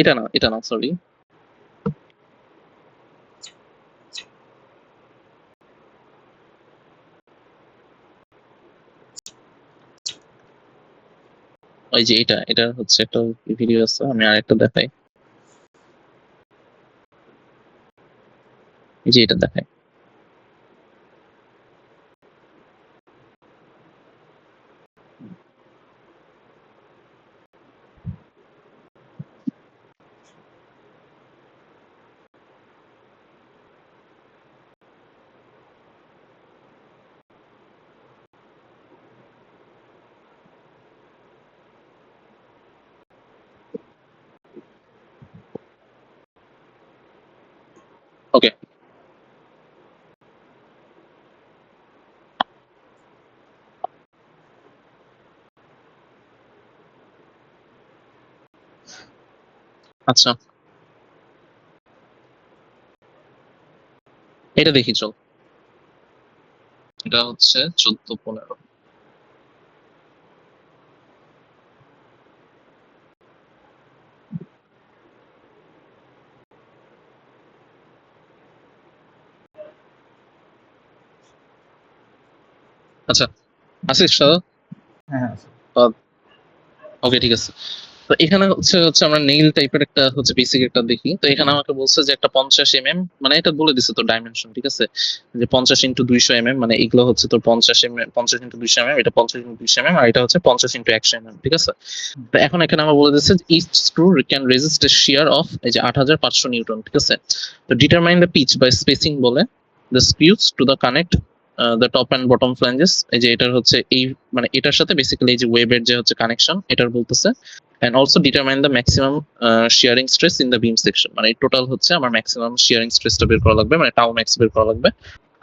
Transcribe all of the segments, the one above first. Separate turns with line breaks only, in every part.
এটা না সরি, ওই যে এটা হচ্ছে একটা ভিডিও আছে, আমি আরেকটা দেখাই, এই যে এটা দেখাই। ওকে, আচ্ছা এটা দেখি চল, এটা হচ্ছে 14-15। আচ্ছা আসিস সাদা,
হ্যাঁ
ওকে ঠিক আছে। তো এখানে হচ্ছে আমরা নেইল টাইপের একটা হচ্ছে বেসিক একটা দেখি। তো এখানে আমাকে বলছে যে একটা 50 mm, মানে এটা বলে দিছে তো ডাইমেনশন, ঠিক আছে, যে 50x200 mm, মানে এগুলো হচ্ছে তোর 50 mm, 50x200 mm, এটা 50x200 mm, আর এটা হচ্ছে 50x100 mm, ঠিক আছে। তো এখন এখানে আমার বলে দিচ্ছে each screw can resist a shear of এই যে 8500 নিউটন, ঠিক আছে। তো determine the pitch by spacing বলে the screws to the connect the top and bottom flanges, এই যে এটার হচ্ছে এই মানে এটার সাথে বেসিক্যালি এই যে ওয়েবের যে হচ্ছে কানেকশন এটার বলতেছে। and also determine the maximum shearing stress in the beam section, মানে টোটাল হচ্ছে আমার ম্যাক্সিমাম শিয়ারিং স্ট্রেসটা বের করা লাগবে, মানে টাউ ম্যাক্স বের করা লাগবে।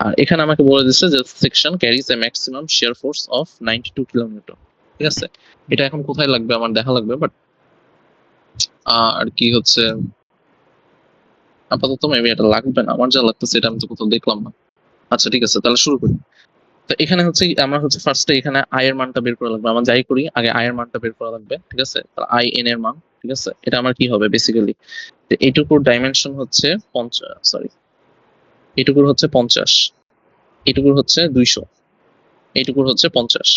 আর এখানে আমাকে বলে দিচ্ছে যে section caries A maximum shear force of 92 kilometre, ঠিক আছে। এটা এখন কোথায় লাগবে আমার দেখা লাগবে, বাট আর কি হচ্ছে আপাতত মেবি এটা লাগবে না, আমার যা লাগতেছে এটা আমি তো কোথাও দেখলাম না। আচ্ছা ঠিক আছে, তাহলে শুরু করি। তো এখানে হচ্ছে আমার হচ্ছে ফার্স্টে এখানে আই এর মানটা বের করা লাগবে, আমার যাই করি আগে আই এর মানটা বের করা লাগবে, ঠিক আছে। তাহলে আই এন এর মান, ঠিক আছে, এটা আমার কি হবে বেসিক্যালি, এইটুকুর ডাইমেনশন হচ্ছে 50, সরি এইটুকুর হচ্ছে 50, এইটুকুর হচ্ছে 200, এইটুকুর হচ্ছে 50,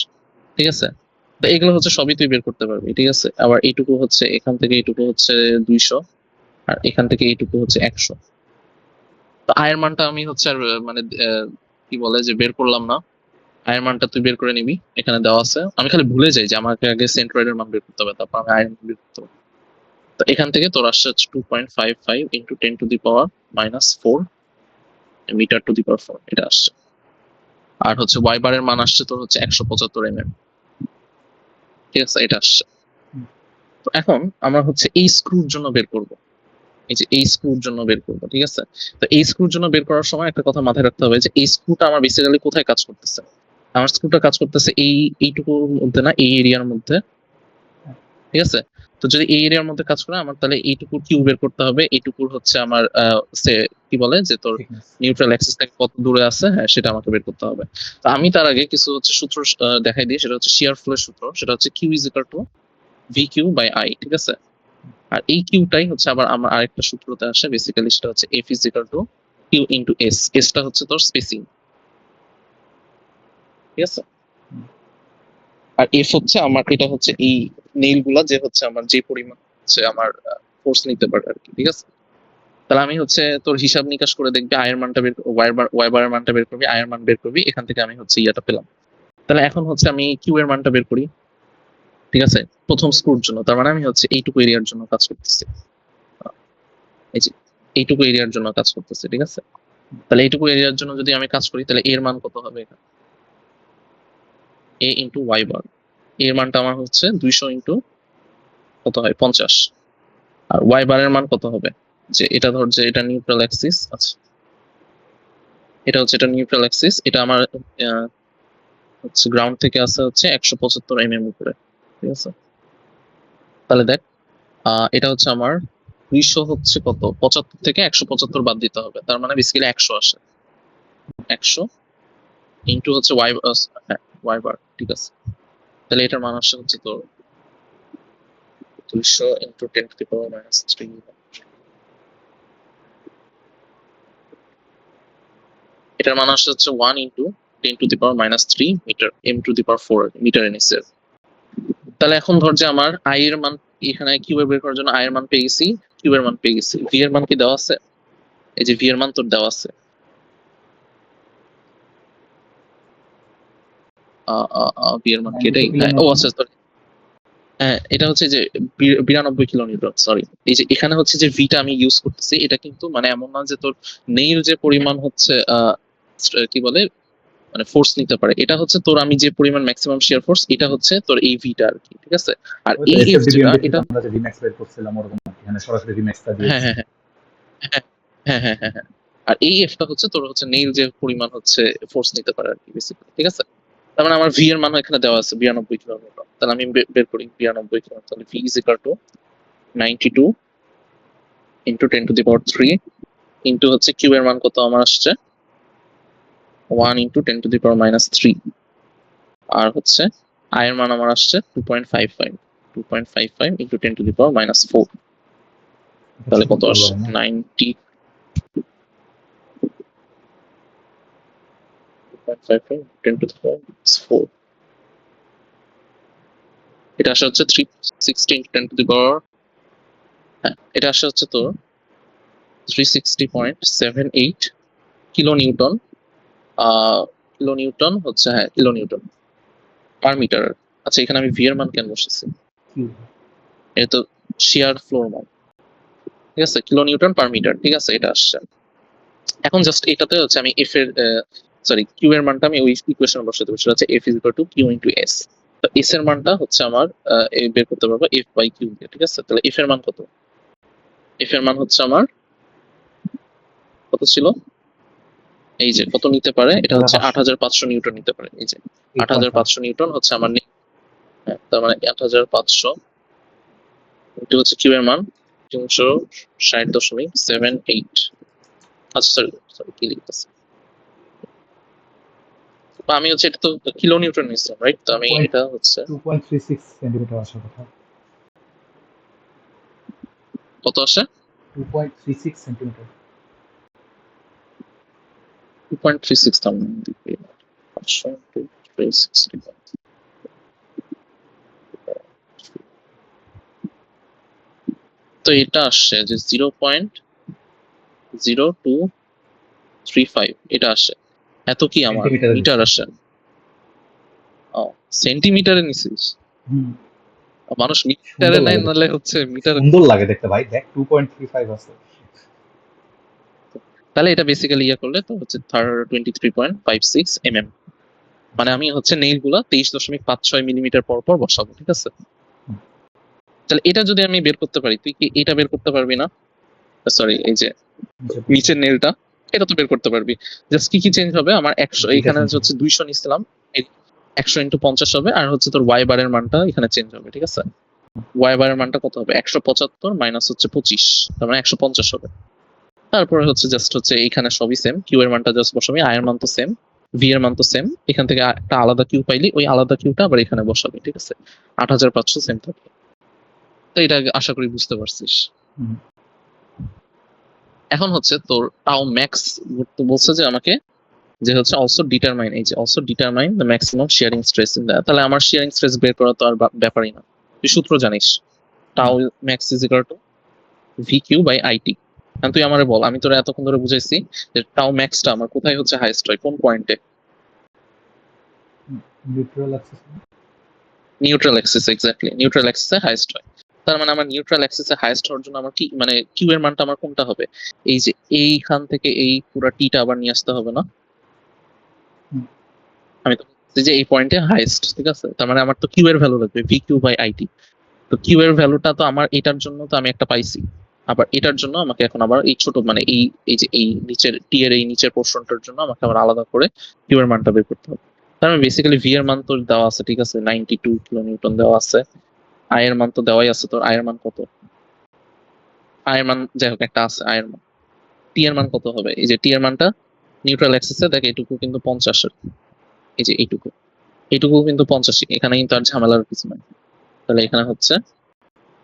ঠিক আছে। তো এগুলো হচ্ছে সবই তুই বের করতে পারবি, ঠিক আছে। আবার এইটুকু হচ্ছে এখান থেকে এইটুকু হচ্ছে 200, আর এখান থেকে এইটুকু হচ্ছে 100। তো আয়ের মানটা আমি হচ্ছে আর মানে কি বলে যে বের করলাম না, আয়ের মানটা তুই বের করে নিবি, এখানে দেওয়া আছে। আমি খালি ভুলে যাই যে আমাকে আগে সেন্ট্রয়েডের মান বের করতে হবে, তারপর আমি আয়ের মান বের করতে হবে। তো এখান থেকে তোর আসছে 2.55 ইন্টু 10⁻⁻4 মিটার টু দি পাওয়ার 4, এটা আসছে। আর হচ্ছে ওয়াই বারের মান আসছে তোর হচ্ছে 175 mm, ঠিক আছে, এটা আসছে। তো এখন আমরা হচ্ছে এই স্ক্রুর জন্য বের করব, এই যে এই স্ক্রুর জন্য বের করবো, ঠিক আছে। তো এই স্ক্রুর জন্য বের করার সময় একটা কথা মাথায় রাখতে হবে যে এই স্ক্রুটা আমার বেসিক্যালি কোথায় কাজ করতেছে। আমার স্ক্রুটা কাজ করতেছে এইটুকুর মধ্যে না, এই এরিয়ার মধ্যে, ঠিক আছে। তো যদি এই এরিয়ার মধ্যে কাজ করে আমার, তাহলে এইটুকুর কিউ বের করতে হবে, এইটুকুর হচ্ছে আমার কি বলে যে তোর নিউট্রাল অ্যাক্সিস থেকে কত দূরে আছে, হ্যাঁ সেটা আমাকে বের করতে হবে। তো আমি তার আগে কিছু হচ্ছে সূত্র দেখাই দিই, সেটা হচ্ছে শিয়ার ফ্লোর সূত্র, সেটা হচ্ছে Q is equal to V Q by I, ঠিক আছে। আর এই কিউটাই হচ্ছে আবার আমার আরেকটা সূত্রতে আসে, বেসিক্যালি সেটা হচ্ছে F is equal to Q into S, এসটা হচ্ছে তোর স্পেসিং, ঠিক আছে। আর এফ হচ্ছে আমার, এটা হচ্ছে এই নেইল গুলা যে হচ্ছে আমার যে পরিমাণ হচ্ছে আমার ফোর্স নিতে পারে আর কি, ঠিক আছে। তাহলে আমি হচ্ছে তোর হিসাব নিকাশ করে দেখবি আয়ের মানটা বের, ওয়াই বারের মানটা বের করবি, আয়ের মান বের করবি, এখান থেকে আমি হচ্ছে ইয়াটা পেলাম। তাহলে এখন হচ্ছে আমি কিউ এর মানটা বের করি, ঠিক আছে, প্রথম স্ক্রুর জন্য। তার মানে আমি হচ্ছে এইটুকু এরিয়ার জন্য কাজ করতেছি, এই যে এইটুকু এরিয়ার জন্য কাজ করতেছি, ঠিক আছে। তাহলে এইটুকু এরিয়ার জন্য যদি আমি কাজ করি, তাহলে এর মান কত হবে, এ ইন্টু ওয়াই বার, এর মানটা আমার হচ্ছে 200 ইন্টু কত হয় 50। আর ওয়াই বারের মান কত হবে, যে এটা ধর যে এটা নিউট্রাল অ্যাক্সিস, আচ্ছা এটা হচ্ছে এটা নিউট্রাল অ্যাক্সিস, এটা আমার হচ্ছে গ্রাউন্ড থেকে আসে হচ্ছে 175 mm উপরে, ঠিক আছে। তাহলে দেখ এটা হচ্ছে আমার 200 হচ্ছে কত 75 থেকে 175 বাদ দিতে হবে, তার মানে বেসিক্যালি 100 আসে, 100 ইন্টু হচ্ছে ওয়াই, হ্যাঁ ওয়াই বার, ঠিক আছে। তাহলে এটার মান আসছে হচ্ছে তোর 200 into 10 to the power minus 3. এটার মান আসছে হচ্ছে 1 into 10 to the power minus 3 metre m to the power 4 metre এর নিচে। তাহলে এখন ধর যে আমার i এর মান এখানে কিউ এর বের করার জন্য i এর মান পেয়ে গেছি, কিউ এর মান পেয়ে গেছি, v এর মান কি দেওয়া আছে? এই যে v এর মান তোর দেওয়া আছে v এর মান কি এটাই? ও আচ্ছা সরি, হ্যাঁ এটা হচ্ছে যে 92 কিলো নিউটন। সরি, এই যে এখানে হচ্ছে যে ভিটা আমি ইউজ করতেছি, এটা কিন্তু মানে এমন না যে তোর নেইর যে পরিমাণ হচ্ছে কি বলে মানে ফোর্স নিতে পারে, এটা হচ্ছে তোর আমি যে পরিমাণ ম্যাক্সিমাম শিয়ার ফোর্স, এটা হচ্ছে তোর এই ভিটা আর কি, ঠিক আছে? আর এই এফ যেটা এটা
আমরা যে ভিম্যাক্স বের করছিলাম ওরকম এখানে সরাসরি ভিম্যাক্সটা
হ্যাঁ
দিয়েছি।
হ্যাঁ হ্যাঁ হ্যাঁ হ্যাঁ হ্যাঁ হ্যাঁ। আর এই এফটা হচ্ছে তোর হচ্ছে নেইল যে পরিমাণ হচ্ছে ফোর্স নিতে পারে আর কি বেসিক্যালি, ঠিক আছে? তার মানে আমার ভি এর মান এখানে দেওয়া আছে 92 কিলো নিউটন। তাহলে আমি বের করি 92 কিলো, তাহলে V is equal two 92 into 10 to the power 3 into হচ্ছে কিউ এর মান কত আমার আসছে 1 into 10 to the power minus 3, আর হচ্ছে আই এর মান আমার আসছে 2.55 into 10 to the power minus 4। তাহলে কত আসছে 90 2.55 10 to the power minus 4, এটা আসে হচ্ছে 360 10 to the power, হ্যাঁ এটা আসে হচ্ছে তোর 360.78 কিলো নিউটন, কিলো নিউটন হচ্ছে, হ্যাঁ কিলো নিউটন পার মিটার। আচ্ছা এখানে আমি ভি এর মান কেন বসেছি? এটা তো শিয়ার ফ্লোর মান, ঠিক আছে? কিলো নিউটন পার মিটার, ঠিক আছে এটা আসছে। এখন জাস্ট এটাতে হচ্ছে আমি এফ এর সরি কিউ এর মানটা আমি ওই ইকুয়েশন বসাতে পারছি, হচ্ছে F is equal to Q into S. তো এস এর মানটা হচ্ছে আমার বের করতে পারবো এফ বাই কিউ দিয়ে, ঠিক আছে? তাহলে এফ এর মান কত? এফ এর মান হচ্ছে আমার কত ছিল, এই যে কত নিতে পারে, এটা হচ্ছে 8500 নিউটন নিতে পারে, এই যে 8500 নিউটন হচ্ছে আমার তার মানে 8500 এটা হচ্ছে কিউ এর মান 360.78। আচ্ছা সরি সরি কি লিখতেছি, আমি হচ্ছে এটা তো কিলো নিউটন নিচ্ছিলাম রাইট, তো আমি এটা হচ্ছে
2.36 সেন্টিমিটার আসার কথা।
কত আসে
2.36 সেন্টিমিটার।
2.36 তার মানে দিকে 500 to 360, তো এটা আসছে যে 0.0235 এটা আসে। এত কি আমার মিটার আসে? ও সেন্টিমিটারে নিছিস? মানুষ মিটারে নেয় নাহলে হচ্ছে মিটার।
সুন্দর লাগে দেখতে ভাই, দেখ 2.35 আছে।
তাহলে এটা বেসিক্যালি ইয়ে করলে তো হচ্ছে 23.56 mm, মানে আমি হচ্ছে নেইল গুলা 23.56 মিলিমিটার পর পর বসাবো, ঠিক আছে? তাহলে এটা যদি আমি বের করতে পারি, তুই কি এটা বের করতে পারবি না? সরি এই যে নিচের নেলটা, এটা তো বের করতে পারবি। জাস্ট কি কি চেঞ্জ হবে আমার 100 এখানে হচ্ছে 200 নিছিলাম, 100 ইন্টু 50 হবে, আর হচ্ছে তোর ওয়াই বারের মানটা এখানে চেঞ্জ হবে, ঠিক আছে? ওয়াই বারের মানটা কত হবে 175 মাইনাস হচ্ছে 25, তার মানে 150 হবে। তারপরে হচ্ছে জাস্ট হচ্ছে এখানে সবই সেম, কিউ এর মানটা জাস্ট বসাবি, আই এর মান তো সেম, ভি এর মান তো সেম, এখান থেকে একটা আলাদা কিউ পাইলি ওই আলাদা কিউটা আবার এখানে বসাবি, ঠিক আছে? 8500 সেম থাকবে। তো এটা আশা করি বুঝতে পারছিস। এখন হচ্ছে তোর টাও ম্যাক্স বলছে যে আমাকে যে হচ্ছে অলসো ডিটারমাইন, এই যে also determine the maximum sharing stress in that. তাহলে আমার শেয়ারিং স্ট্রেস বের করা তো আর ব্যাপারই না, তুই সূত্র জানিস, tau max is equal to V Q by I T. এখন তুই আমারে বল, আমি তোরা এতক্ষণ ধরে বুঝাইছি যে টাও ম্যাক্সটা আমার কোথায় হচ্ছে হাইয়েস্ট হয়, কোন পয়েন্টে? নিউট্রাল অ্যাক্সিস, এক্স্যাক্টলি নিউট্রাল অ্যাক্সিসে হাইয়েস্ট হয়। তার মানে আমার নিউট্রাল অ্যাক্সিসে হাইয়েস্ট হওয়ার জন্য আমার কি মানে কিউ এর মানটা আমার কোনটা হবে? এই যে এইখান থেকে এই পুরো টিটা আবার নিয়ে আসতে হবে না? আমি তো বলছি যে এই পয়েন্টে হাইয়েস্ট, ঠিক আছে? তার মানে আমার তো কিউ এর ভ্যালু লাগবে ভি কিউ বাই আইটি। তো কিউ এর ভ্যালুটা তো আমার এটার জন্য তো আমি একটা পাইছি, আবার এটার জন্য আমাকে এখন আবার এই ছোট মানে এই এই যে এই নিচের টি এর এই নিচের পোর্শনটার জন্য আমাকে আবার আলাদা করে কিউ এর মানটা বের করতে হবে। তার মানে বেসিক্যালি ভি এর মান তো দেওয়া আছে, ঠিক আছে? 92 কিলো নিউটন দেওয়া আছে, আই এর মান তো দেওয়াই আছে, তোর আই এর মান কত? আই এর মান যাই হোক একটা আছে আই এর মান, টি এর মান কত হবে? এই যে টি এর মানটা নিউট্রাল অ্যাক্সিসে দেখ এইটুকু কিন্তু 50 এর, এই যে এইটুকু কিন্তু 85, এখানে কিন্তু আর ঝামেলার কিছু নাই। তাহলে এখানে হচ্ছে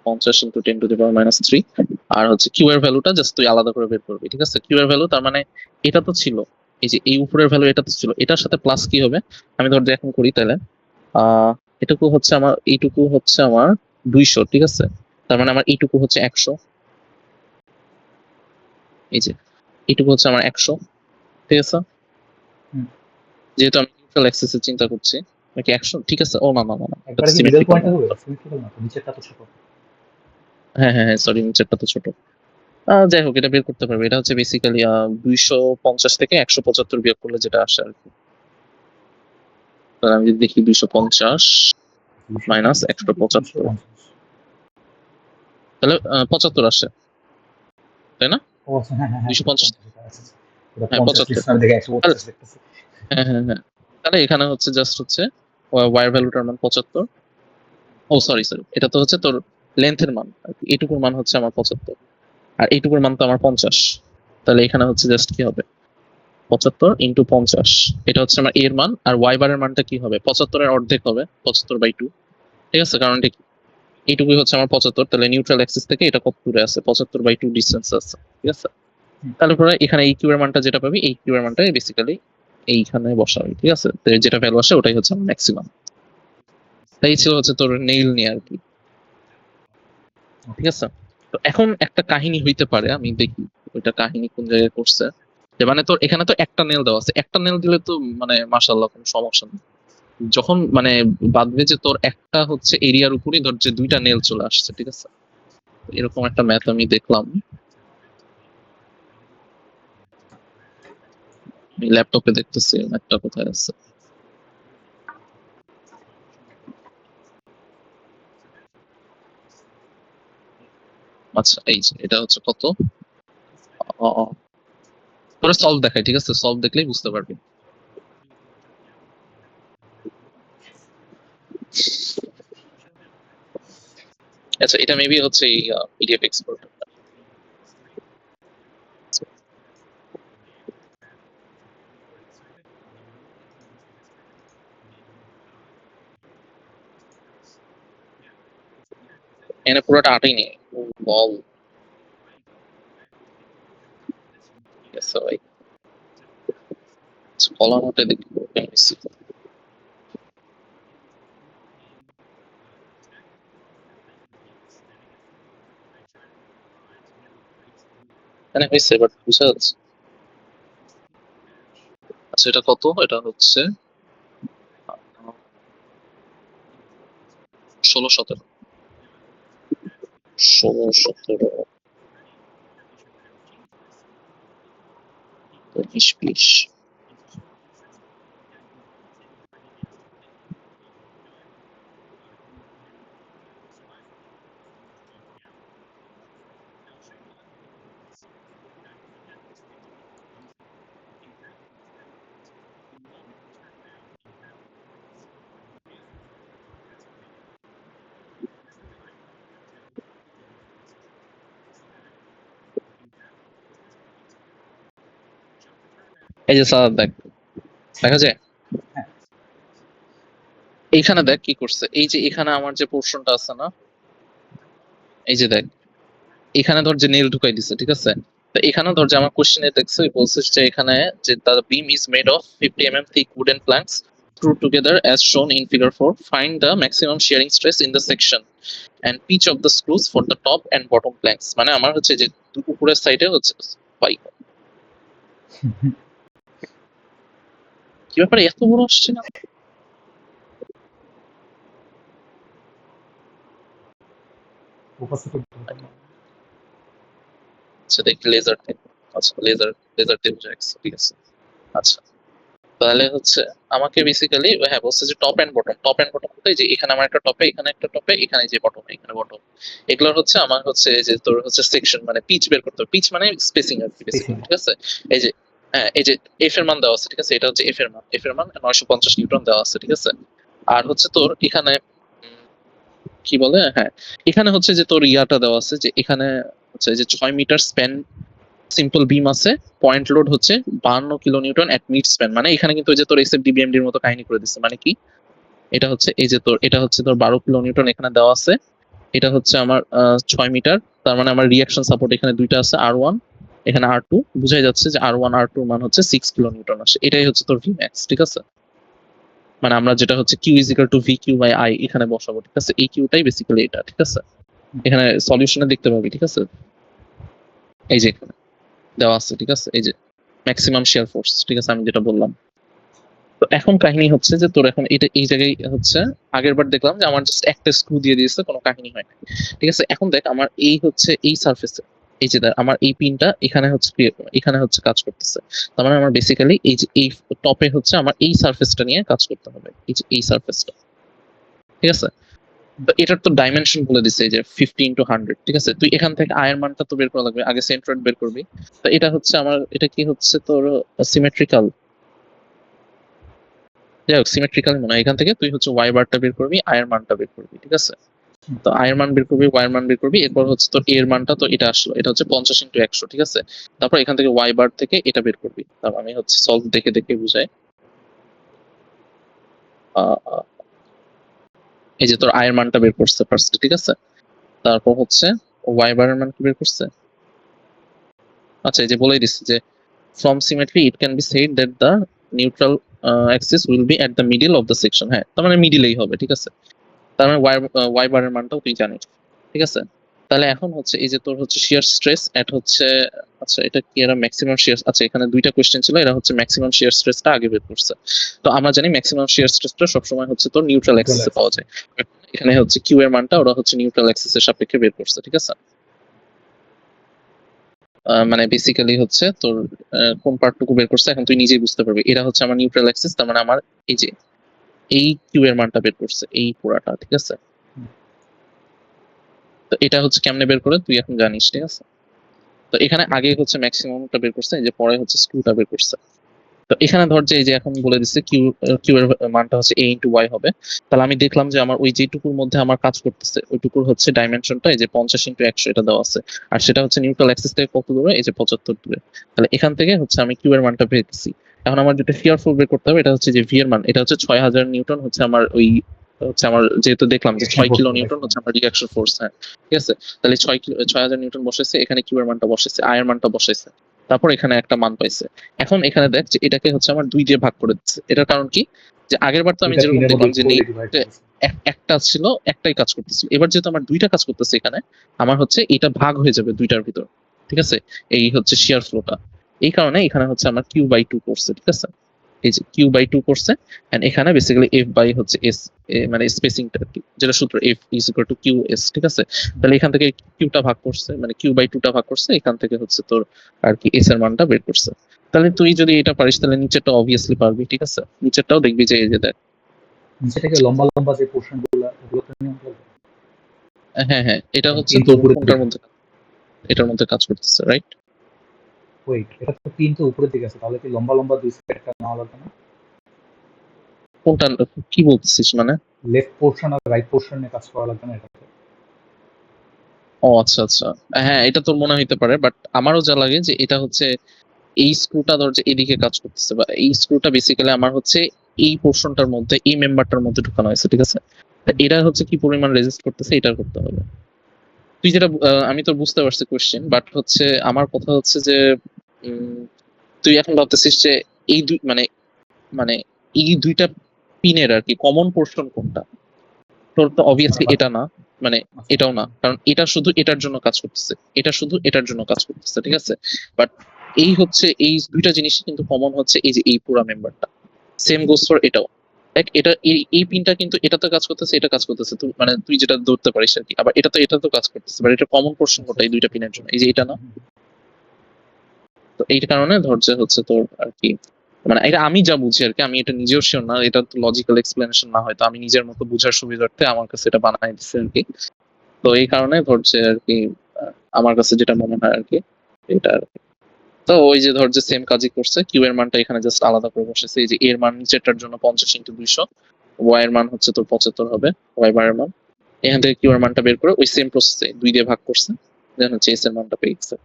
50 ইন্টু 10 টু দি পাওয়ার -3 আর হচ্ছে কিউ এর ভ্যালুটা জাস্ট তুই আলাদা করে বের করবি, ঠিক আছে? কিউ এর ভ্যালু তার মানে এটা তো ছিল, এই যে এই উপরের ভ্যালু এটা তো ছিল, এটার সাথে প্লাস কি হবে আমি ধর যে এখন করি তাহলে আহ এটুকু হচ্ছে আমার, এইটুকু হচ্ছে আমার 200, ঠিক আছে? তার মানে আমার এইটুকু হচ্ছে 100, এই যে এইটুকু হচ্ছে আমার 100, ঠিক আছে?
হুম।
যেহেতু আমি নিউট্রাল অ্যাক্সিসে চিন্তা করছি নাকি 100, ঠিক আছে? ও না না না না, এটা
একবারে কি মিডল
সিমেট্রিক্যাল
পয়েন্টে
না।
হবে? সিমেট্রিক্যাল না তো, নিচেরটা তো ছোট।
হ্যাঁ হ্যাঁ হ্যাঁ, সরি, নিচেরটা তো ছোট। যাই হোক, এটা বের করতে পারবে। এটা হচ্ছে বেসিক্যালি 250 থেকে 175 বিয়োগ করলে যেটা আসে আর কি। তাহলে আমি যদি দেখি 250 মাইনাস 175,
250।
তাহলে 75 আসে, তাই না?
ও আচ্ছা, হ্যাঁ হ্যাঁ হ্যাঁ,
250,
250 এটা আছে। এটা
হ্যাঁ
50
75।
লিখছে, আমি দেখে 150 লিখতেছি।
হ্যাঁ হ্যাঁ হ্যাঁ, তাহলে এখানে হচ্ছে জাস্ট হচ্ছে ওয়ার ভ্যালুটার মান 75। ও সরি সরি, এটা তো হচ্ছে তোর লেন্থের মান আর কি। এইটুকুর মান হচ্ছে আমার 75 আর এইটুকুর মান তো আমার 50। তাহলে এখানে হচ্ছে জাস্ট কি হবে 75 ইন্টু 50, এটা হচ্ছে আমার এর মান। আর ওয়াই বারের মানটা কি হবে, 75 এর অর্ধেক হবে 75/2, ঠিক আছে? কারণ এটা এইটুকুই হচ্ছে আমার 75, তাহলে নিউট্রাল অ্যাক্সিস থেকে এটা কত দূরে আছে, 75/2 ডিস্টেন্স আছে, ঠিক আছে?
হুম।
তাহলে পরে এখানে এই কিউ এর মানটা যেটা পাবি, এই কিউ এর মানটা বেসিক্যালি এইখানে বসাবি, ঠিক আছে? তো যেটা ভ্যালু আসে ওটাই হচ্ছে আমার ম্যাক্সিমাম। তাই ছিল হচ্ছে তোর নেইল নিয়ে আর কি, ঠিক আছে? তো এখন একটা কাহিনী হইতে পারে, আমি দেখি ওইটা কাহিনী কোন জায়গায় করছে। যে মানে তোর এখানে তো একটা নেল দেওয়া আছে, একটা নেল দিলে তো মানে মাশাআল্লাহ কোনো সমস্যা নেই। যখন মানে বাদবে যে তোর একটা হচ্ছে এরিয়ার উপরই ধর যে দুইটা নেল চলে আসছে, ঠিক আছে? এরকম একটা ম্যাথ আমি দেখলাম, আমি ল্যাপটপে দেখতেছি ম্যাথটা কোথায় আছে। আচ্ছা, এই যে এটা হচ্ছে কত, তোরা সলভ দেখাই, ঠিক আছে? সলভ দেখলেই বুঝতে পারবি। আচ্ছা, এটা মেবি হচ্ছে এই পিডিএফ এক্সপোর্ট। এখানে পুরোটা আটেই নেই, বল, ঠিক আছে ভাই? কলামটা দেখি এখানে হয়েছে, বাট বুঝা যাচ্ছে। আচ্ছা, এটা কত, এটা হচ্ছে 16, 17, 16, 17, 19, 20। এই যে স্যার দেখ, দেখা যায়
হ্যাঁ।
এইখানে দেখ কি করছে, এই যে এখানে আমার যে পোর্শনটা আছে না, এই যে দেখ এখানে ধর যে নেল ঢুকাই দিছে, ঠিক আছে? তো এখানে ধর যে আমার কোশ্চেনে দেখছে বলছে যে এখানে যে the beam is made of 50 mm thick wooden planks screwed together as shown in figure 4. Find the maximum shearing stress in the section and pitch of the screws for the top and bottom planks. মানে আমার হচ্ছে যে উপরের সাইডে হচ্ছে পাই। কি ব্যাপারে এত বড় আসছে না?
উপস্থিত।
আচ্ছা দেখ, লেজার টেপ। আচ্ছা, লেজার লেজার টেপ যাচ্ছে, ঠিক আছে। আচ্ছা, তাহলে হচ্ছে আমাকে বেসিক্যালি হ্যাঁ বলছে যে top and bottom, top and bottom কোথায়, যে এখানে আমার একটা টপে, এখানে একটা টপে, এখানে যে বটম, এখানে বটম। এগুলোর হচ্ছে আমার হচ্ছে যে তোর হচ্ছে সেকশন মানে পিচ বের করতে হবে, পিচ মানে স্পেসিং আর কি
স্পেসিং।
বেসিক্যালি, ঠিক আছে? এই যে হ্যাঁ, এই যে এফ এর মান দেওয়া আছে, ঠিক আছে? এটা হচ্ছে এফ এর মান, এফ এর মান 950 নিউটন দেওয়া আছে, ঠিক আছে? আর হচ্ছে তোর এখানে কি বলে, হ্যাঁ এখানে হচ্ছে যে তোর ইয়াটা দেওয়া আছে, যে এখানে হচ্ছে যে 6 মিটার স্প্যান সিম্পল বিম আছে, পয়েন্ট লোড হচ্ছে 52 কিলো নিউটন এট মিড স্প্যান। মানে এখানে কিন্তু ওই যে তোর এসএফ ডিবিএমডি এর মতো কাহিনী করে দিচ্ছে। মানে কি, এটা হচ্ছে এই যে তোর এটা হচ্ছে তোর 12 কিলো নিউটন এখানে দেওয়া আছে, এটা হচ্ছে আমার 6 মিটার, তার মানে আমার রিঅ্যাকশন সাপোর্ট এখানে দুইটা আছে, R1 এখানে R2, বুঝাই যাচ্ছে যে R1 R2 মান হচ্ছে 6 কিলো নিউটন আসে। এটাই হচ্ছে তোর Vmax, ঠিক আছে? মানে আমরা যেটা হচ্ছে Q is equal to VQ by I এখানে বসাবো, ঠিক আছে? এই কিউটাই বেসিক্যালি এটা, ঠিক আছে? এখানে সলিউশনে দেখতে পাবি, ঠিক আছে? এই যে এখানে দেওয়া আছে, ঠিক আছে? এই যে ম্যাক্সিমাম শিয়ার ফোর্স, ঠিক আছে, আমি যেটা বললাম। তো এখন কাহিনী হচ্ছে যে তোর এখন এটা এই জায়গায় হচ্ছে, আগের বার দেখলাম যে আমার জাস্ট একটা স্ক্রু দিয়ে দিয়েছে, কোনো কাহিনী হয় না, ঠিক আছে? এখন দেখ আমার এই হচ্ছে এই সারফেসে, এই যে দেখ আমার এই পিনটা এখানে হচ্ছে এখানে হচ্ছে কাজ করতেছে। তার মানে আমার বেসিক্যালি এই যে এই টপে হচ্ছে আমার এই সারফেসটা নিয়ে কাজ করতে হবে, এই যে এই সারফেসটা, ঠিক আছে? তো এটার তো ডাইমেনশন বলে দিছে যে 50 × 100, ঠিক আছে? তুই এখান থেকে আয়ের মানটা তো বের করা লাগবে, আগে সেন্ট্রয়েড বের করবি। তো এটা হচ্ছে আমার, এটা কি হচ্ছে তোর সিমেট্রিক্যাল, যাই হোক সিমেট্রিক্যাল মনে হয়। এখান থেকে তুই হচ্ছে ওয়াই বারটা বের করবি, আয়ের মানটা বের করবি, ঠিক আছে? তো আয়ের মান বের করবি, ওয়াই এর মান বের করবি, এরপর হচ্ছে তোর এর মানটা তো এটা আসলো, এটা হচ্ছে 50 × 100, ঠিক আছে? তারপর এখান থেকে ওয়াই বার থেকে এটা বের করবি। তারপর আমি হচ্ছে সলভ দেখে দেখে বুঝাই। এই যে তোর আয়ের মানটা বের করছে ফার্স্ট, ঠিক আছে? তারপর হচ্ছে ওয়াই বারের মান কি বের করছে, আচ্ছা এই যে বলেই দিচ্ছে যে from symmetry it can be said that the neutral axis will be at the middle of the section, হ্যাঁ তার মানে মিডিলেই হবে, ঠিক আছে? তার মানে ওয়াই বারের মানটাও তুই জানিস, ঠিক আছে? তাহলে এখন হচ্ছে এই যে তোর হচ্ছে শিয়ার স্ট্রেস এট হচ্ছে, আচ্ছা এটা কি এরা ম্যাক্সিমাম শিয়ার, আচ্ছা এখানে দুইটা কোশ্চেন ছিল, এরা হচ্ছে ম্যাক্সিমাম শিয়ার স্ট্রেসটা আগে বের করছে। তো আমরা জানি ম্যাক্সিমাম শিয়ার স্ট্রেসটা সবসময় হচ্ছে তোর নিউট্রাল অ্যাক্সিসে পাওয়া যায়। এখানে হচ্ছে কিউ এর মানটা ওরা হচ্ছে নিউট্রাল অ্যাক্সিসের সাপেক্ষে বের করছে, ঠিক আছে? মানে বেসিক্যালি হচ্ছে তোর কোন পার্টটুকু বের করছে এখন তুই নিজেই বুঝতে পারবি। এটা হচ্ছে আমার নিউট্রাল অ্যাক্সিস, তার মানে আমার এই যে এই কিউ এর মানটা বের করছে এই পুরাটা, ঠিক আছে? তো এটা হচ্ছে কেমনে বের করে তুই এখন জানিস, ঠিক আছে? তো এখানে আগে হচ্ছে ম্যাক্সিমামটা বের করছে, এই যে পরে হচ্ছে স্ক্রুটা বের করছে। তো এখানে ধর যে এই যে এখন বলে দিচ্ছে কিউ এর মানটা হচ্ছে a ইন্টু ওয়াই হবে। তাহলে আমি দেখলাম যে আমার ওই যেটুকুর মধ্যে আমার কাজ করতেছে ওইটুকুর হচ্ছে ডাইমেনশনটা এই যে 50 × 100 এটা দেওয়া আছে। আর সেটা হচ্ছে নিউট্রাল অ্যাক্সিস থেকে কত দূরে, এই যে 75 দূরে। তাহলে এখান থেকে হচ্ছে আমি কিউ এর মানটা পেয়েছি। এখন আমার যেটা শিয়ার ফোর্স বের করতে হবে, এটা হচ্ছে যে ভি এর মান, এটা হচ্ছে 6000 নিউটন হচ্ছে আমার ওই হচ্ছে আমার, যেহেতু দেখলাম যে 6 কিলো নিউটন হচ্ছে আমার রিঅ্যাকশন ফোর্স, হ্যাঁ ঠিক আছে? তাহলে 6000 নিউটন বসাইছে, এখানে কিউ এর মানটা বসাইছে, আই এর মানটা বসাইছে, তারপর এখানে একটা মান পাইছে। এখন এখানে দেখ যে এটাকে হচ্ছে আমার 2 দিয়ে ভাগ করে দিচ্ছে। এটার কারণ কি, যে আগের বার তো আমি যেরকম দেখলাম যে একটা ছিল, একটাই কাজ করতেছিল। এবার যেহেতু আমার দুইটা কাজ করতেছে এখানে, আমার হচ্ছে এটা ভাগ হয়ে যাবে দুইটার ভিতর, ঠিক আছে? এই হচ্ছে শিয়ার ফ্লোটা। এই কারণে এখানে হচ্ছে আমার Q/2 করছে, ঠিক আছে? এই যে Q/2 করছে, এন্ড এখানে বেসিক্যালি F বাই হচ্ছে S, মানে স্পেসিংটা কি, যেটা সূত্র F is equal two QS, ঠিক আছে? তাহলে এখান থেকে কিউটা ভাগ করছে, মানে Q/2 টা ভাগ করছে, এখান থেকে হচ্ছে তোর আর কি এস এর মানটা বের করছে। তাহলে তুই যদি এটা পারিস তাহলে নিচেরটা অবভিয়াসলি পারবি, ঠিক আছে? নিচেরটাও দেখবি যে এই যে দেখ,
নিচেটাকে লম্বা লম্বা যে পোর্শন গুলো ওগুলোতে নিয়ে আমরা
হ্যাঁ হ্যাঁ এটা হচ্ছে
কিন্তু
তোর
উপরের
কোনটার
দিকে।
মধ্যে, এটার মধ্যে কাজ করতেছে, রাইট?
ওয়েট, এটা তো পিন তো উপরের দিকে আছে, তাহলে কি লম্বা লম্বা দুই সাইডটা নেওয়া লাগবে না?
কোনটা কি বলতেছিস মানে?
লেফট পোর্শন আর রাইট পোর্শন নিয়ে কাজ করা লাগবে না এটাতে?
ও আচ্ছা আচ্ছা, হ্যাঁ এটা তোর মনে হইতে পারে, বাট আমারও যা লাগে যে এটা হচ্ছে এই স্ক্রুটা ধর যে এদিকে কাজ করতেছে, বা এই স্ক্রুটা বেসিক্যালি আমার হচ্ছে এই পোর্শনটার মধ্যে, এই মেম্বারটার মধ্যে ঢুকানো হয়েছে, ঠিক আছে? তা এটা হচ্ছে কি পরিমাণ রেজিস্ট করতেছে এটা করতে হবে। তুই যেটা আমি তো বুঝতে পারছি কোশ্চেন, বাট হচ্ছে আমার কথা হচ্ছে যে উম, তুই এখন ভাবতেছিস যে এই দুই মানে মানে এই দুইটা পিনের আর কি কমন পোর্শন কোনটা? তোর তো অবভিয়াসলি এটা না, মানে এটাও না, কারণ এটা শুধু এটার জন্য কাজ করতেছে, এটা শুধু এটার জন্য কাজ করতেছে, ঠিক আছে? বাট এই হচ্ছে এই দুইটা জিনিস কিন্তু কমন হচ্ছে এই যে এই পুরা মেম্বারটা, সেম গোস ফর এটাও। দেখ এটা এই পিনটা কিন্তু এটাতে কাজ করতেছে, এটা কাজ করতেছে, তুই মানে তুই যেটা ধরতে পারিস আর কি। আবার এটা তো কাজ করতেছে, বাট এটা কমন পোর্শন কোনটা এই দুইটা পিনের জন্য, এই যে এটা না। তো এই কারণে ধর যে হচ্ছে তোর আর কি, মানে এটা আমি যা বুঝি আর কি, আমি এটা নিজেও শিওর না, এটা তো লজিক্যাল এক্সপ্লেনেশন না, হয়তো আমি নিজের মতো বুঝার সুবিধার্থে আমার কাছে এটা বানাই দিচ্ছে আর কি। তো এই কারণে ধরছে আর কি, আমার কাছে যেটা মনে হয় আর কি এটা আর কি। তো ওই যে ধর যে সেম কাজই করছে, কিউ এর মানটা এখানে জাস্ট আলাদা করে বসেছে, এই যে এর মান নিচেরটার জন্য 50 × 200, ওয়াই এর মান হচ্ছে তোর 75 হবে, ওয়াই বারের মান। এখান থেকে কিউ এর মানটা বের করে ওই সেম প্রসেসে 2 দিয়ে ভাগ করছে, দেন হচ্ছে এস এর মানটা পেয়ে গেছে।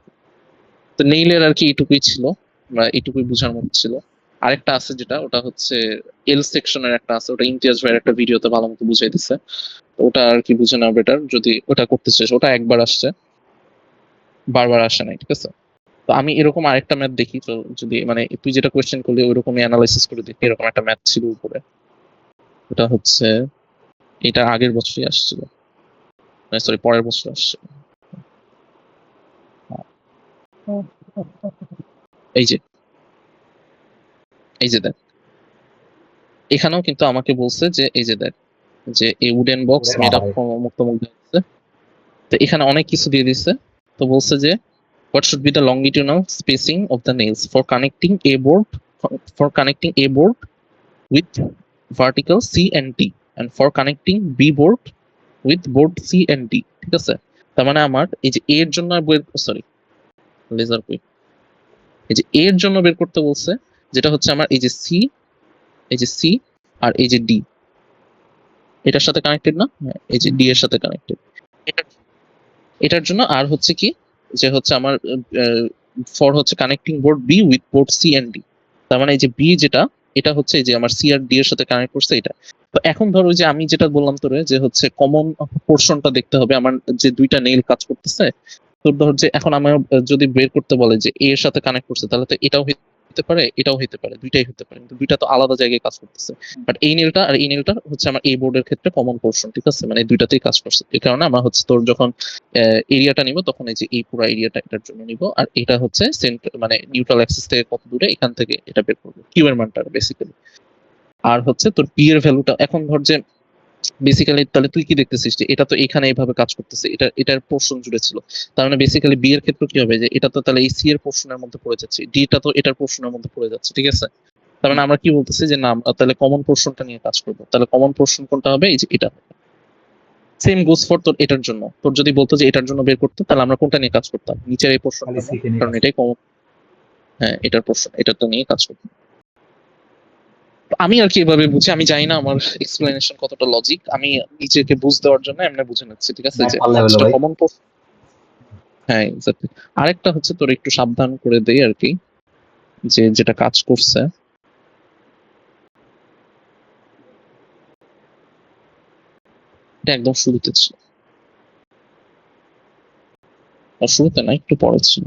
তো নেইলের আর কি এইটুকুই ছিল, বা এইটুকুই বোঝার মতো ছিল। আরেকটা আছে যেটা, ওটা হচ্ছে এল সেকশনের একটা আছে, ওটা ইমতিয়াজ ভাইয়ের একটা ভিডিওতে ভালো মতো বুঝাই দিছে। ওটা আর কি বুঝে নাও বেটার, যদি ওটা করতে চাস। ওটা একবার আসছে, বারবার আসে নাই, ঠিক আছে? তো আমি এরকম আরেকটা ম্যাথ দেখি, তো যদি মানে তুই যেটা কোয়েশ্চেন করলি ওইরকমই অ্যানালাইসিস করে দেখি, এরকম একটা ম্যাথ ছিল উপরে। ওটা হচ্ছে এটা আগের বছরই আসছিল, সরি পরের বছর আসছিল। এই যে এই যে দেখ, এখানেও কিন্তু আমাকে বলছে যে এই যে দেখ, যে এই উডেন বক্স মেড আপ মুক্ত মুখ আছে। তো এখানে অনেক কিছু দিয়ে দিচ্ছে। তো বলছে যে what should be the longitudinal spacing of the nails for connecting a board with vertical C and D and for connecting B board with board C and D, ঠিক আছে? তার মানে আমার এই যে এর জন্য সরি লেজার কুইক, এই যে এর জন্য বের করতে বলছে, যেটা হচ্ছে আমার এই যে সি, এই যে সি আর এই যে ডি এটার সাথে কানেক্টেড না, এই যে ডি এর সাথে কানেক্টেড, এটার জন্য। আর হচ্ছে কি, যে হচ্ছে আমার ফর হচ্ছে connecting board B with board C and D. তার মানে এই যে বি যেটা, এটা হচ্ছে এই যে আমার সি আর ডি এর সাথে কানেক্ট করছে এটা। তো এখন ধরো যে আমি যেটা বললাম তোরে, যে হচ্ছে কমন পোর্শনটা দেখতে হবে আমার, যে দুইটা নেইল কাজ করতেছে। তোর ধর যে এখন আমার যদি বের করতে বলে যে এ এর সাথে কানেক্ট করছে, তাহলে তো এটাও হতে পারে এটাও হতে পারে, দুইটাই হতে পারে, কিন্তু দুইটা তো আলাদা জায়গায় কাজ করতেছে। বাট এই নেলটা আর এই নেলটা হচ্ছে আমার এই বোর্ডের ক্ষেত্রে কমন পোর্শন, ঠিক আছে? মানে দুইটাতেই কাজ করছে। এই কারণে আমরা হচ্ছে তোর যখন এরিয়াটা নিব, তখন এই যে এই পুরো এরিয়াটা এটার জন্য নিব, আর এটা হচ্ছে সেন্টার মানে নিউট্রাল অ্যাক্সিস থেকে কত দূরে এখান থেকে এটা বের করবো, কিউ এর মানটা বেসিক্যালি। আর হচ্ছে তোর পি এর ভ্যালুটা এখন ধর যে বেসিক্যালি, তাহলে তুই কি দেখতেছিস যে এটা তো এখানে এইভাবে কাজ করতেছে, এটার পোর্শন জুড়ে ছিল। তার মানে বেসিক্যালি বি এর ক্ষেত্রে কি হবে, যে এটা তো তাহলে এই সি এর পোর্শনের মধ্যে পড়ে যাচ্ছে, ডি টা তো এটার পোর্শনের মধ্যে পড়ে যাচ্ছে, ঠিক আছে? তার মানে আমরা কি বলতেছি, যে না আমরা তাহলে কমন পোর্শনটা নিয়ে কাজ করবো। তাহলে কমন পোর্শন কোনটা হবে, এই যে এটা। সেম গোস ফর তোর এটার জন্য, তোর যদি বলতো যে এটার জন্য বের করতে, তাহলে আমরা কোনটা নিয়ে কাজ করতাম, নিচের এই পোর্শনটা, কারণ এটাই কমন। হ্যাঁ, এটার পোর্শন, এটাটা নিয়ে কাজ করতাম। আমি আর কি এভাবে বুঝি, আমি জানি না আমার এক্সপ্লেনেশন কতটা লজিক, আমি নিজেকে বুঝ দেওয়ার জন্য এমনি বুঝে নিচ্ছি, ঠিক আছে? যে যেটা কমন পোর্শন। হ্যাঁ এক্স্যাক্টলি। আরেকটা হচ্ছে তোর একটু সাবধান করে দেই আর কি, যে যেটা কাজ করছে, এটা একদম শুরুতে ছিল, শুরুতে না একটু পরে ছিল।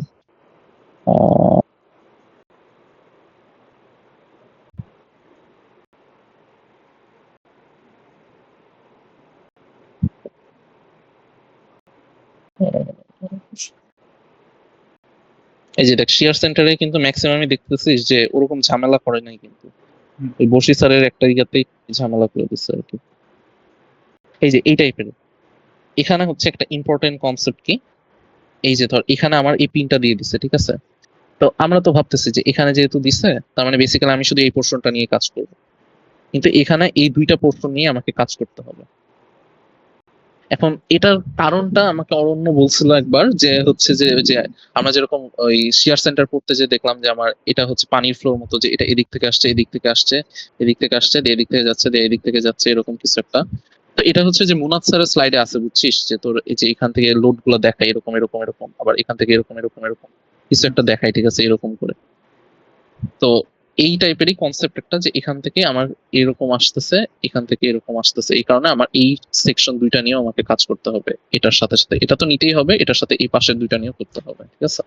এই যে দেখ, শেয়ার সেন্টারে কিন্তু ম্যাক্সিমামই দেখতেছিস যে ওরকম ঝামেলা করে নাই, কিন্তু ওই বসি স্যারের একটা ইয়াতেই ঝামেলা করে দিচ্ছে আর কি। এই যে এই টাইপের, এখানে হচ্ছে একটা ইম্পর্টেন্ট কনসেপ্ট কি, এই যে ধর এখানে আমার এই পিনটা দিয়ে দিছে, ঠিক আছে? তো আমরা তো ভাবতেছি যে এখানে যেহেতু দিছে, তার মানে বেসিক্যালি আমি শুধু এই পোর্শনটা নিয়ে কাজ করবো, কিন্তু এখানে এই দুইটা পোর্শন নিয়ে আমাকে কাজ করতে হবে। এখন এটার কারণটা আমাকে অরণ্য বলছিল একবার, যে হচ্ছে যে যে আমরা যেরকম ওই শেয়ার সেন্টার পড়তে যে দেখলাম যে আমার এটা হচ্ছে পানির ফ্লোর মতো, যে এটা এদিক থেকে আসছে এদিক থেকে আসছে এদিক থেকে আসছে দিয়ে এদিক থেকে যাচ্ছে দিয়ে এদিক থেকে যাচ্ছে, এরকম কিছু একটা। তো এটা হচ্ছে যে মুনাত স্যারের স্লাইডে আছে, বুঝছিস? যে তোর এই যে এখান থেকে লোড গুলো দেখায় এরকম এরকম এরকম, আবার এখান থেকে এরকম এরকম এরকম কিছু একটা দেখায়, ঠিক আছে? এরকম করে। তো এই টাইপেরই কনসেপ্ট একটা, যে এখান থেকে আমার এরকম আসতেছে, এখান থেকে এরকম আসতেছে, এই কারণে আমার এই সেকশন দুইটা নিয়েও আমাকে কাজ করতে হবে, এটার সাথে সাথে এটা তো নিতেই হবে, এটার সাথে এই পাশের দুইটা নিয়েও করতে হবে, ঠিক আছে?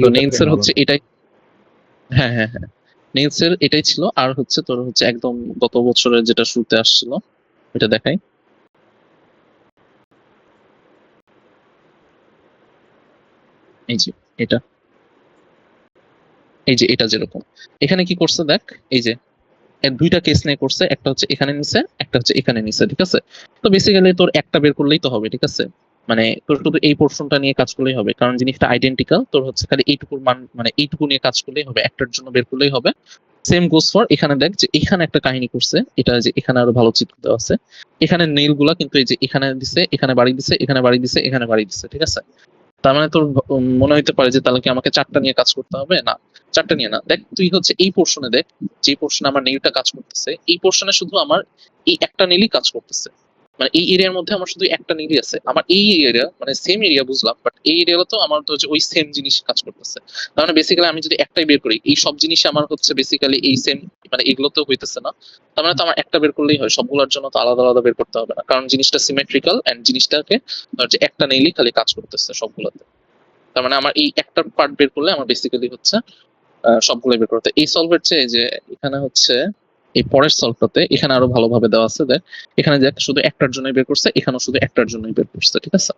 তো নেইলসের হচ্ছে এটাই, হ্যাঁ হ্যাঁ হ্যাঁ, নেইলসের এটাই ছিল। আর হচ্ছে তোর হচ্ছে একদম গত বছরের যেটা শুরুতে আসছিল, এটা দেখাই। এই যে এটা, এই যে এটা যেরকম এখানে কি করছে দেখ, এই যে এর দুইটা কেস নিয়ে করছে, একটা হচ্ছে এখানে নিছে, একটা হচ্ছে এখানে নিছে, ঠিক আছে? তো বেসিক্যালি তোর একটা বের করলেই তো হবে, ঠিক আছে? মানে তোর শুধু এই পোর্শনটা নিয়ে কাজ করলেই হবে, কারণ জিনিসটা আইডেন্টিক্যাল। তোর হচ্ছে খালি এইটুকুর মান, মানে এইটুকু নিয়ে কাজ করলেই হবে, একটার জন্য বের করলেই হবে। সেম গোস ফর এখানে, দেখ যে এখানে একটা কাহিনী করছে, এটা যে এখানে আরো ভালো চিত্র দেওয়া আছে। এখানে নেইল গুলা কিন্তু এই যে এখানে দিছে, এখানে বাড়ি দিছে, এখানে বাড়ি দিছে, এখানে বাড়ি দিছে, ঠিক আছে? তার মানে তোর মনে হইতে পারে যে তাহলে কি আমাকে চারটা নিয়ে কাজ করতে হবে, না চারটা নিয়ে না। দেখ তুই হচ্ছে এই পোর্শনে দেখ, যে পোর্শনে আমার নেইলটা কাজ করতেছে, এই পোর্শনে শুধু আমার এই একটা নীলই কাজ করতেছে। মানে এই এরিয়ার মধ্যে আমার শুধু একটা নীলই আছে, আমার এই এরিয়া মানে সেম এরিয়া বুঝলাম, বাট এই এরিয়া তো আমার তো হচ্ছে ওই সেম জিনিস কাজ করতেছে। তার মানে বেসিক্যালি আমি যদি একটাই বের করি, এই সব জিনিস আমার হচ্ছে বেসিক্যালি এই সেম মানে এগুলোতেও হইতেছে না, তার মানে তো আমার একটা বের করলেই হয়, সবগুলোর জন্য তো আলাদা আলাদা বের করতে হবে না, কারণ জিনিসটা সিমেট্রিক্যাল এন্ড জিনিসটাকে যে একটা নেইলি খালি কাজ করতেছে সবগুলোতে। তার মানে আমার এই একটা পার্ট বের করলে আমার বেসিক্যালি হচ্ছে সবগুলো বের করতে। এই সলভের চেয়ে যে এখানে হচ্ছে এই পরের সলভটাতে এখানে আরো ভালোভাবে দেওয়া আছে, দেখ এখানে যে শুধু একটার জন্যই বের করছে, এখানেও শুধু একটার জন্যই বের করছে, ঠিক আছে?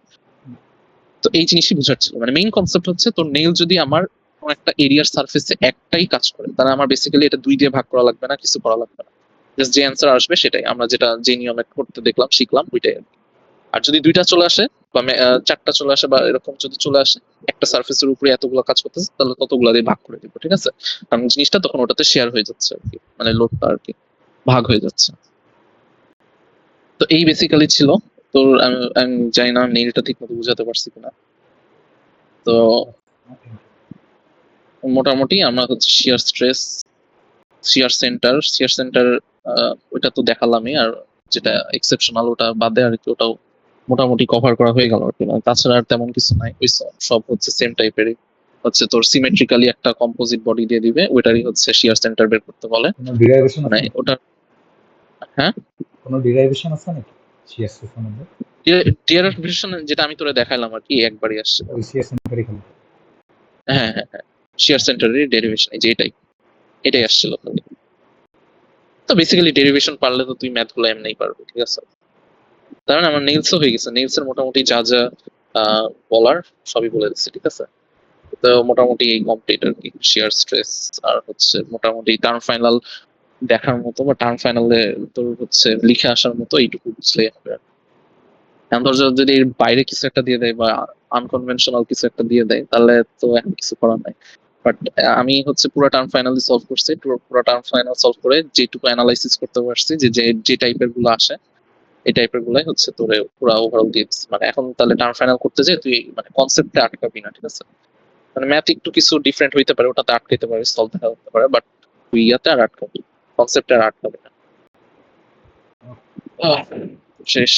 তো এই জিনিসই বুঝার ছিল, মানে মেইন কনসেপ্ট হচ্ছে তোর নেইল যদি আমার কোনো একটা এরিয়ার সারফেসে একটাই কাজ করে, তাহলে আমার বেসিক্যালি এটা 2 দিয়ে ভাগ করা লাগবে না, কিছু করা লাগবে না, জাস্ট যে অ্যান্সার আসবে সেটাই, আমরা যেটা যে নিয়মে করতে দেখলাম শিখলাম ওইটাই আর কি। আর যদি 2টা চলে আসে বা 4টা চলে আসে বা এরকম যদি চলে আসে, একটা সারফেসের উপরে এতগুলো কাজ করতেছে, তাহলে ততগুলো দিয়ে ভাগ করে দিব, ঠিক আছে? কারণ জিনিসটা তখন ওটাতে শেয়ার হয়ে যাচ্ছে আর কি, মানে লোডটা আর কি ভাগ হয়ে যাচ্ছে। তো এই বেসিক্যালি ছিল তোর, আমি জানি না নেইলটা ঠিক মতো বুঝাতে পারছি কিনা। তো মোটামুটি আমরা হচ্ছে শিয়ার সেন্টার ওটা তো দেখালামই, আর যেটা এক্সেপশনাল ওটা বাদে আর কি, ওটাও মোটামুটি কভার করা হয়ে গেল আর কি। মানে তাছাড়া আর তেমন কিছু নাই, ওই সব হচ্ছে সেম টাইপেরই, হচ্ছে তোর সিমেট্রিক্যালি একটা কম্পোজিট বডি দিয়ে দিবে, ওইটারই হচ্ছে শিয়ার সেন্টার বের করতে বলে।
কোনো ডিরাইভেশন
মানে
আছে নাকি?
ওটা, হ্যাঁ,
কোনো ডিরাইভেশন আছে নাকি শিয়ার স্ট্রেসের মধ্যে?
ডিরাইভেশন যেটা আমি তোরে দেখাইলাম আর কি একবারই আসছে।
ওই শিয়ার সেন্টারই খালি?
হ্যাঁ হ্যাঁ হ্যাঁ, শিয়ার সেন্টারের ডেরিভেশন এই যে এটাই
আচ্ছা।
আসছিল খালি। তো বেসিক্যালি ডেরিভেশন পারলে তো তুই ম্যাথ গুলো এমনিই পারবি, ঠিক আছে? তার মানে আমার নেলসও হয়ে গেছে, নেলসের মোটামুটি যা যা বলার সবই বলে দিচ্ছে, ঠিক আছে? তো মোটামুটি এই কমপ্লিট আর কি শিয়ার স্ট্রেস। আর হচ্ছে মোটামুটি টার্ম ফাইনাল দেখার মতো বা টার্ম ফাইনালে তোর হচ্ছে লিখে আসার মতো এইটুকু বুঝলেই হবে আর কি। এখন ধর যদি এর বাইরে কিছু একটা দিয়ে দেয় বা আনকনভেনশনাল কিছু একটা দিয়ে দেয়, তাহলে তো এখন কিছু করার নাই। বাট আমি হচ্ছে পুরো টার্ম ফাইনালি সলভ করছি, পুরো টার্ম ফাইনাল সলভ করে যেটুকু অ্যানালাইসিস করতে পারছি, যে যে টাইপের গুলো আসে এই টাইপের গুলাই হচ্ছে তোরে পুরো ওভারঅল দিয়ে দিচ্ছি। মানে এখন তাহলে টার্ম ফাইনাল করতে যে তুই মানে কনসেপ্টে আটকাবি না, ঠিক আছে? মানে ম্যাথ একটু কিছু ডিফারেন্ট হইতে পারে, ওটাতে আটকাইতে পারে, সলভ দেখা হতে পারে, বাট তুই ইয়াতে আর আটকাবি, কনসেপ্টে আর আটকাবি না। আহ, শেষ।